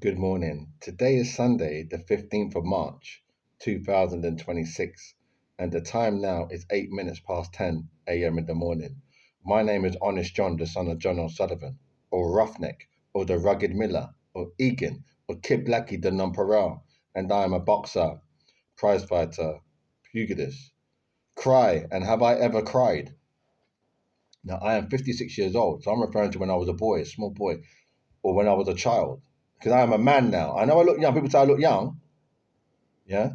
Good morning. Today is Sunday, the 15th of March, 2026, and the time now is 8 minutes past 10 a.m. in the morning. My name is Honest John, the son of John O'Sullivan, or Roughneck, or the Rugged Miller, or Egan, or Kid Blackie, the Nonpareil, and I am a boxer, prizefighter, pugilist. Cry, and have I ever cried? Now, I am 56 years old, so I'm referring to when I was a boy, a small boy, or when I was a child. Because I am a man now. I know I look young. People say I look young. Yeah.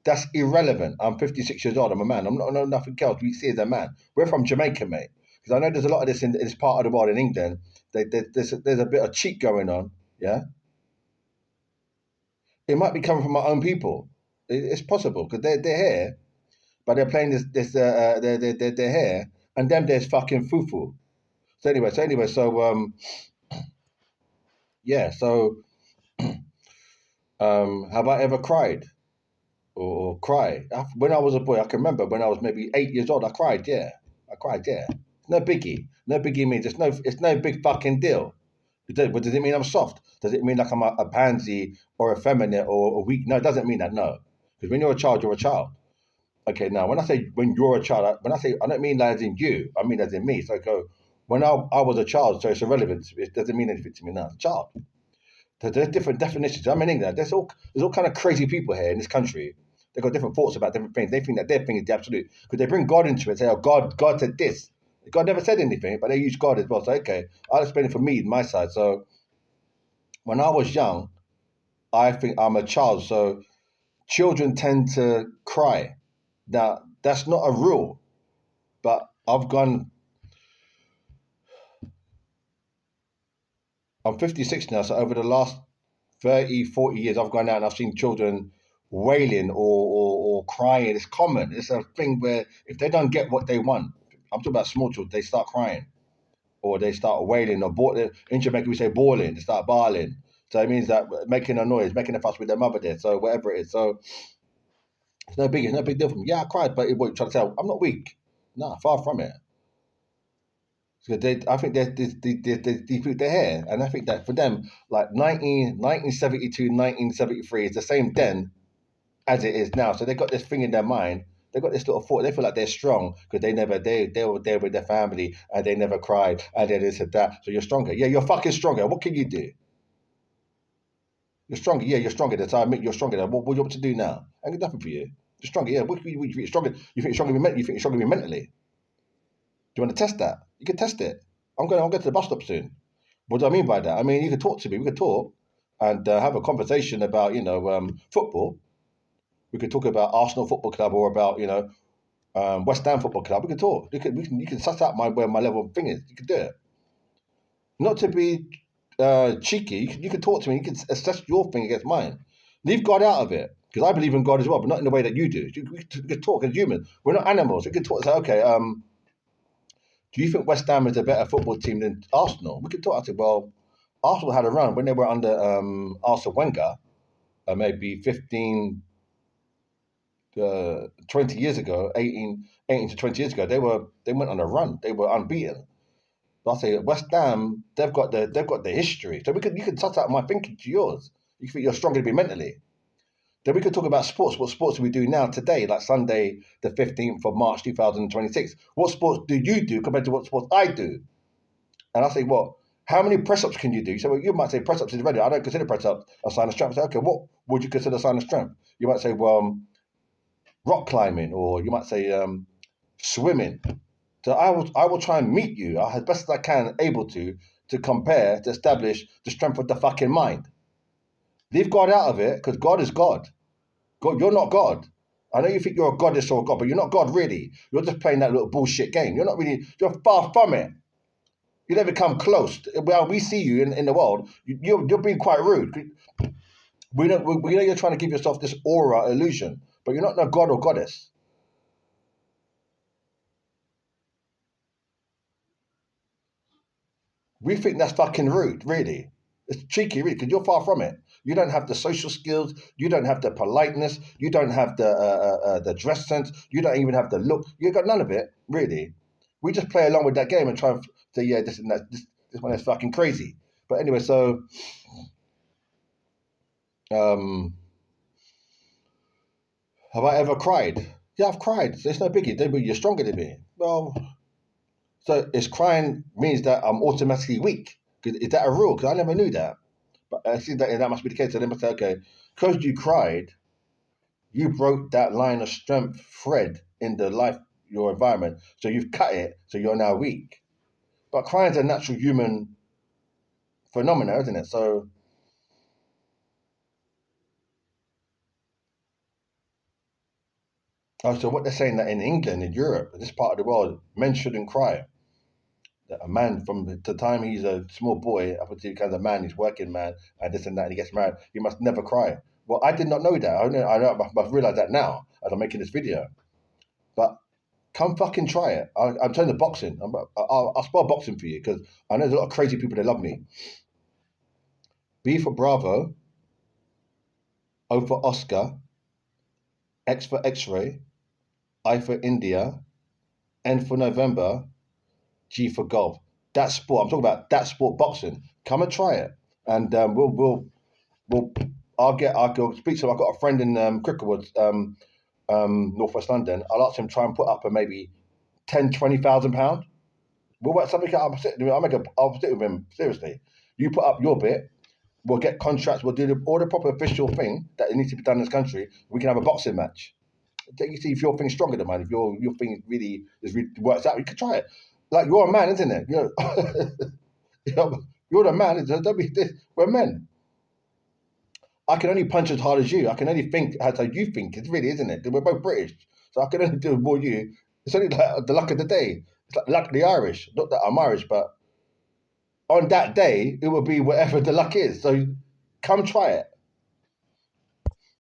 That's irrelevant. I'm 56 years old. I'm a man. I'm not nothing else. We see as a man. We're from Jamaica, mate. Because I know there's a lot of this in this part of the world in England. There's a bit of cheat going on. Yeah. It might be coming from my own people. It's possible because they're here, but they're playing they're here, and then there's fucking fufu. So yeah. Have I ever cried? Or cry. When I was a boy, I can remember when I was maybe 8 years old, I cried. Yeah, I cried. Yeah, no biggie. No biggie means it's no big fucking deal. But does it mean I'm soft? Does it mean like I'm a pansy or effeminate or a weak? No, it doesn't mean that. No, because when you're a child, you're a child. Okay, now when I say when you're a child, when I say I don't mean as in you, I mean as in me. So I go when I was a child, so it's irrelevant. It doesn't mean anything to me now. As a child. There's different definitions. I'm in England. There's all kind of crazy people here in this country. They've got different thoughts about different things. They think that their thing is the absolute because they bring God into it. And say, "Oh, God said this." God never said anything, but they use God as well. So okay, I'll explain it for me, my side. So when I was young, I think I'm a child. So children tend to cry. Now that's not a rule, but I've gone. I'm 56 now, so over the last 30, 40 years, I've gone out and I've seen children wailing or crying. It's common. It's a thing where if they don't get what they want, I'm talking about small children, they start crying or they start wailing or in Jamaica we say bawling, they start bawling. So it means that making a noise, making a fuss with their mother there. So whatever it is. So it's no big deal for me. Yeah, I cried, but what you trying to tell? I'm not weak. No, far from it. So I think they're here, and I think that for them, like 1972, 1973 is the same then as it is now. So they got this thing in their mind. They got this little thought. They feel like they're strong because they were there with their family and they never cried and they this and that. So you're stronger. Yeah, you're fucking stronger. What can you do? You're stronger. Yeah, you're stronger. That's I admit you're stronger. What do you want to do now? I got nothing for you. You're stronger. Yeah. You think stronger? You think you're stronger? You think you're stronger mentally? Do you want to test that? You can test it. I'll get to the bus stop soon. What do I mean by that? I mean you can talk to me. We could talk and have a conversation about football. We could talk about Arsenal Football Club or about West Ham Football Club. We can talk. You can suss out where my level of thing is. You can do it. Not to be cheeky. You can talk to me. You can assess your thing against mine. Leave God out of it because I believe in God as well, but not in the way that you do. We can talk as humans. We're not animals. We can talk. Say, okay. Do you think West Ham is a better football team than Arsenal? We can talk. I said, well, Arsenal had a run when they were under Arsene Wenger, maybe 15, 20 years ago, 18 to 20 years ago, they went on a run. They were unbeaten. But I say West Ham, they've got the history. So you can suss out my thinking to yours. You think you're stronger than me mentally. Then we could talk about sports. What sports do we do now today, like Sunday, the 15th of March, 2026? What sports do you do compared to what sports I do? And I say, well, how many press ups can you do? So you might say press ups is ready. I don't consider press ups a sign of strength. I say, okay, what would you consider a sign of strength? You might say, well, rock climbing, or you might say swimming. So I will try and meet you as best as I can, able to compare to establish the strength of the fucking mind. Leave God out of it because God is God. God, you're not God. I know you think you're a goddess or a god, but you're not God really. You're just playing that little bullshit game. You're not really. You're far from it. You never come close. Well, we see you in the world. You're being quite rude. We know you're trying to give yourself this aura illusion, but you're not no god or goddess. We think that's fucking rude, really. It's cheeky, really, because you're far from it. You don't have the social skills. You don't have the politeness. You don't have the dress sense. You don't even have the look. You got none of it, really. We just play along with that game and try and say, yeah, this and that. This one is fucking crazy. But anyway, so Um, have I ever cried? Yeah, I've cried. So it's no biggie. They, you're stronger than me. Well, so is crying means that I'm automatically weak? Is that a rule? Because I never knew that. But I see that must be the case. So they must say, okay, because you cried, you broke that line of strength thread in the life, your environment. So you've cut it. So you're now weak. But crying is a natural human phenomenon, isn't it? So, so what they're saying that in England, in Europe, this part of the world, men shouldn't cry. That a man from the time he's a small boy up until he becomes a man, he's working man, and this and that, and he gets married, he must never cry. Well, I did not know that. I've realized that now as I'm making this video. But come fucking try it. I'm turning to boxing. I'll spell boxing for you because I know there's a lot of crazy people that love me. B for Bravo, O for Oscar, X for X-ray, I for India, N for November, G for golf. That sport. I'm talking about that sport, boxing. Come and try it, and we'll. I'll go speak to him. I've got a friend in Crickerwood, Northwest London. I'll ask him to try and put up a maybe 10, 20,000 pound. We'll work something out. I'll sit with him seriously. You put up your bit. We'll get contracts. We'll do all the proper official thing that needs to be done in this country. We can have a boxing match. You see if your thing's stronger than mine. If your thing really works out, you can try it. Like you're a man, isn't it? You're the man. Don't be this. We're men. I can only punch as hard as you. I can only think as you think. It's really, isn't it? We're both British, so I can only do more you. It's only like the luck of the day. It's like the luck of the Irish. Not that I'm Irish, but on that day it will be whatever the luck is. So come try it.